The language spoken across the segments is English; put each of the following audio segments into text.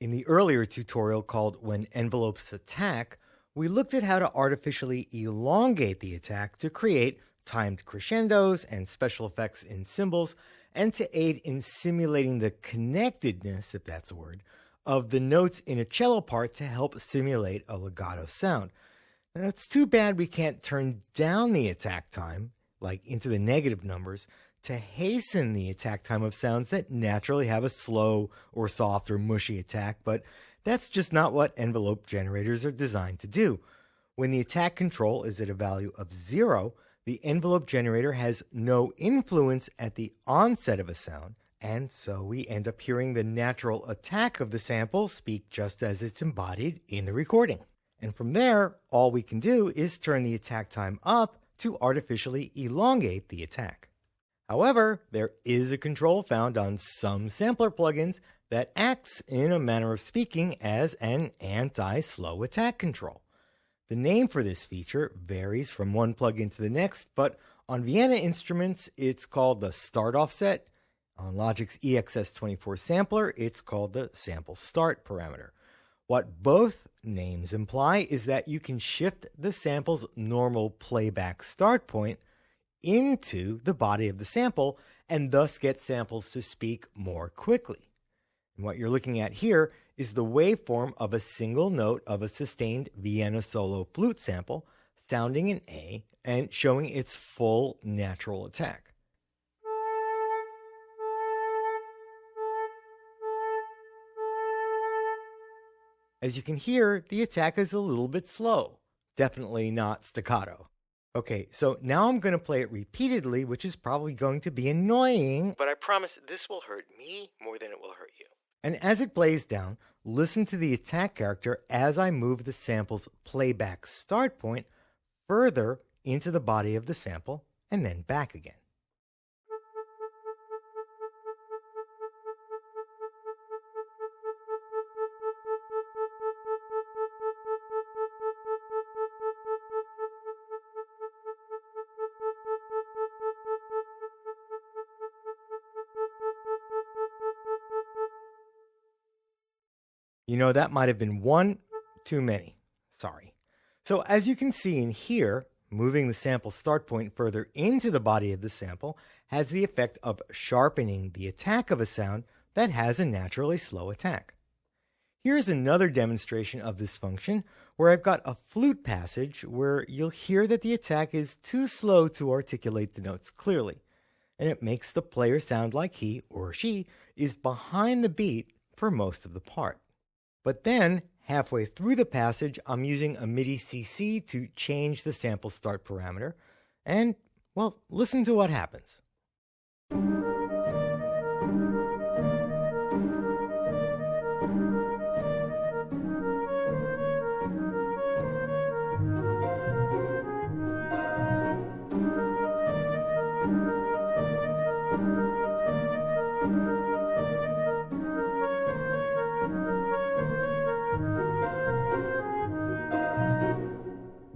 In the earlier tutorial called When Envelopes Attack, we looked at how to artificially elongate the attack to create timed crescendos and special effects in cymbals, and to aid in simulating the connectedness, if that's a word, of the notes in a cello part to help simulate a legato sound. Now, it's too bad we can't turn down the attack time, like into the negative numbers, to hasten the attack time of sounds that naturally have a slow or soft or mushy attack, but that's just not what envelope generators are designed to do. When the attack control is at a value of 0, the envelope generator has no influence at the onset of a sound, and so we end up hearing the natural attack of the sample speak just as it's embodied in the recording. And from there, all we can do is turn the attack time up to artificially elongate the attack. However, there is a control found on some sampler plugins that acts, in a manner of speaking, as an anti-slow attack control. The name for this feature varies from one plugin to the next, but on Vienna instruments, it's called the start offset. On Logic's EXS24 sampler, it's called the sample start parameter. What both names imply is that you can shift the sample's normal playback start point into the body of the sample and thus get samples to speak more quickly. And what you're looking at here is the waveform of a single note of a sustained Vienna solo flute sample sounding in A and showing its full natural attack. As you can hear, the attack is a little bit slow, definitely not staccato. Okay, so now I'm going to play it repeatedly, which is probably going to be annoying, but I promise this will hurt me more than it will hurt you. And as it plays down, listen to the attack character as I move the sample's playback start point further into the body of the sample and then back again. You know, that might have been one too many. Sorry. So as you can see in here, moving the sample start point further into the body of the sample has the effect of sharpening the attack of a sound that has a naturally slow attack. Here's another demonstration of this function where I've got a flute passage where you'll hear that the attack is too slow to articulate the notes clearly, and it makes the player sound like he or she is behind the beat for most of the part. But then, halfway through the passage, I'm using a MIDI CC to change the sample start parameter. And, well, listen to what happens.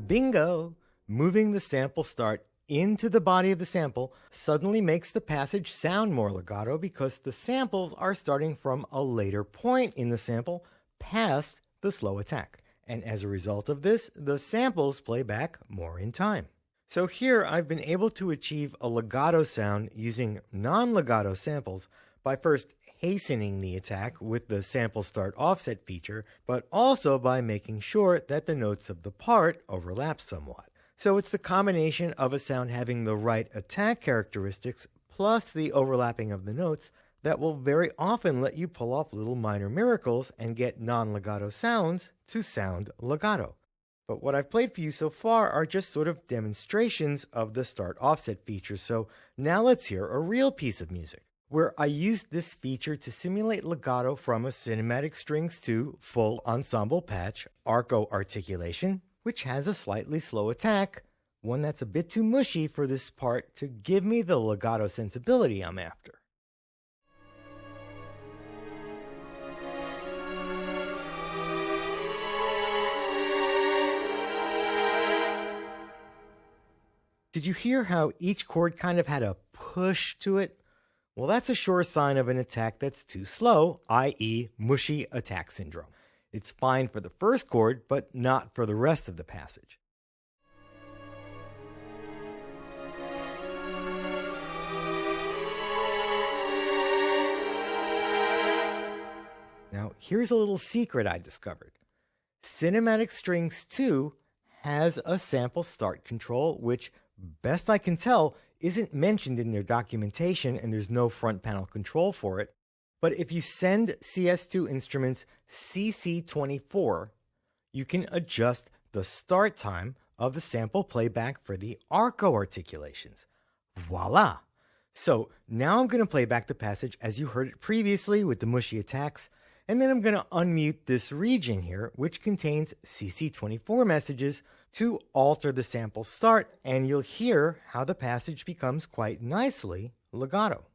Bingo! Moving the sample start into the body of the sample suddenly makes the passage sound more legato because the samples are starting from a later point in the sample past the slow attack. And as a result of this, the samples play back more in time. So here I've been able to achieve a legato sound using non-legato samples by first hastening the attack with the sample start offset feature, but also by making sure that the notes of the part overlap somewhat. So it's the combination of a sound having the right attack characteristics plus the overlapping of the notes that will very often let you pull off little minor miracles and get non-legato sounds to sound legato. But what I've played for you so far are just sort of demonstrations of the start offset feature, so now let's hear a real piece of music, where I used this feature to simulate legato from a Cinematic Strings 2 full ensemble patch arco articulation, which has a slightly slow attack, one that's a bit too mushy for this part to give me the legato sensibility I'm after. Did you hear how each chord kind of had a push to it? Well, that's a sure sign of an attack that's too slow, i.e., mushy attack syndrome. It's fine for the first chord, but not for the rest of the passage. Now, here's a little secret I discovered. Cinematic Strings 2 has a sample start control, which, best I can tell, isn't mentioned in their documentation, and there's no front panel control for it. But if you send CS2 Instruments CC24, you can adjust the start time of the sample playback for the arco articulations. Voila! So now I'm going to play back the passage as you heard it previously with the mushy attacks, and then I'm going to unmute this region here, which contains CC24 messages, to alter the sample start, and you'll hear how the passage becomes quite nicely legato.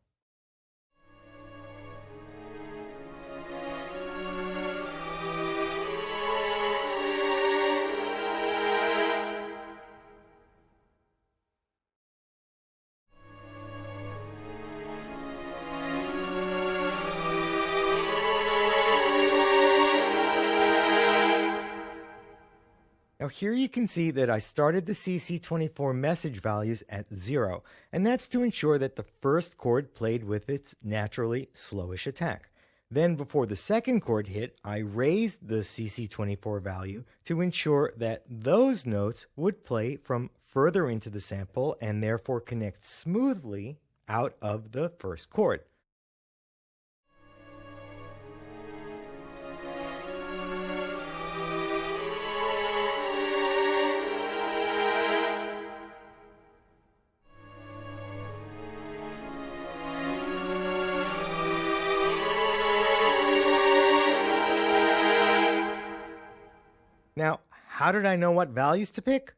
Now here you can see that I started the CC24 message values at 0, and that's to ensure that the first chord played with its naturally slowish attack. Then before the second chord hit, I raised the CC24 value to ensure that those notes would play from further into the sample and therefore connect smoothly out of the first chord. Now, how did I know what values to pick?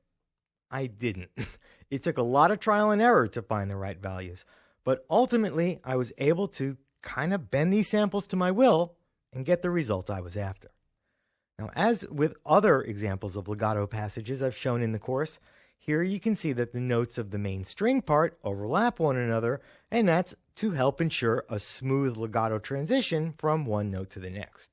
I didn't. It took a lot of trial and error to find the right values, but ultimately I was able to kind of bend these samples to my will and get the result I was after. Now, as with other examples of legato passages I've shown in the course, here you can see that the notes of the main string part overlap one another, and that's to help ensure a smooth legato transition from one note to the next.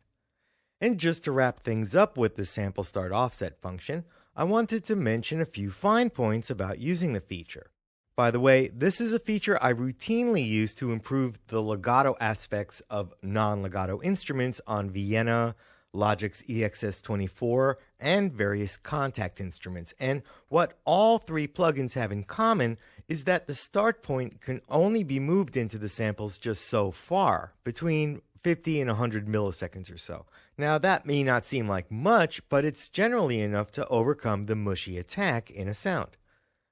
And just to wrap things up with the sample start offset function, I wanted to mention a few fine points about using the feature. By the way, this is a feature I routinely use to improve the legato aspects of non-legato instruments on Vienna, Logic's EXS24, and various Kontakt instruments. And what all three plugins have in common is that the start point can only be moved into the samples just so far, between 50 and 100 milliseconds or so. Now, that may not seem like much, but it's generally enough to overcome the mushy attack in a sound.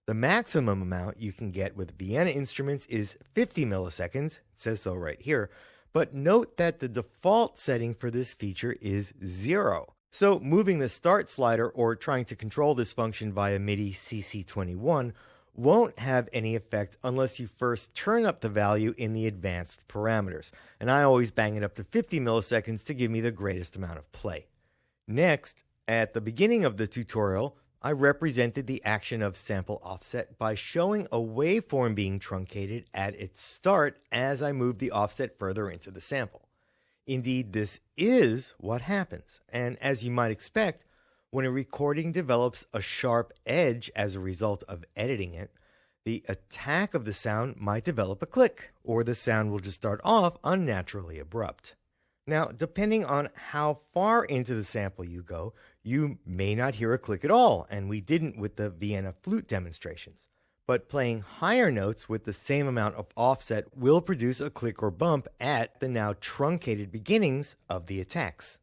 The maximum amount you can get with Vienna instruments is 50 milliseconds, it says so right here, but note that the default setting for this feature is 0. So moving the start slider or trying to control this function via MIDI CC21 won't have any effect unless you first turn up the value in the advanced parameters, and I always bang it up to 50 milliseconds to give me the greatest amount of play. Next, at the beginning of the tutorial, I represented the action of sample offset by showing a waveform being truncated at its start as I move the offset further into the sample. Indeed, this is what happens, and as you might expect, when a recording develops a sharp edge as a result of editing it, the attack of the sound might develop a click, or the sound will just start off unnaturally abrupt. Now, depending on how far into the sample you go, you may not hear a click at all, and we didn't with the Vienna flute demonstrations. But playing higher notes with the same amount of offset will produce a click or bump at the now truncated beginnings of the attacks.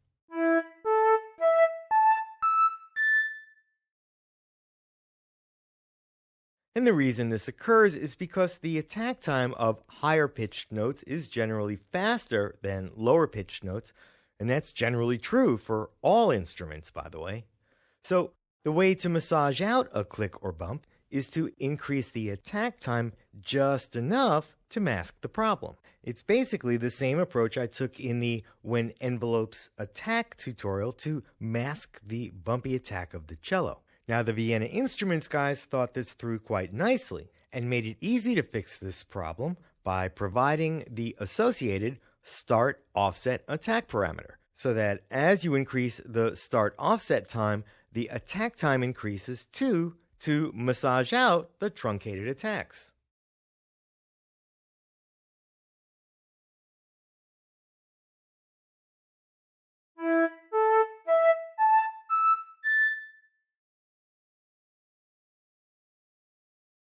And the reason this occurs is because the attack time of higher pitched notes is generally faster than lower pitched notes, and that's generally true for all instruments, by the way. So the way to massage out a click or bump is to increase the attack time just enough to mask the problem. It's basically the same approach I took in the When Envelopes Attack tutorial to mask the bumpy attack of the cello. Now, the Vienna Instruments guys thought this through quite nicely and made it easy to fix this problem by providing the associated start offset attack parameter, so that as you increase the start offset time, the attack time increases too, to massage out the truncated attacks.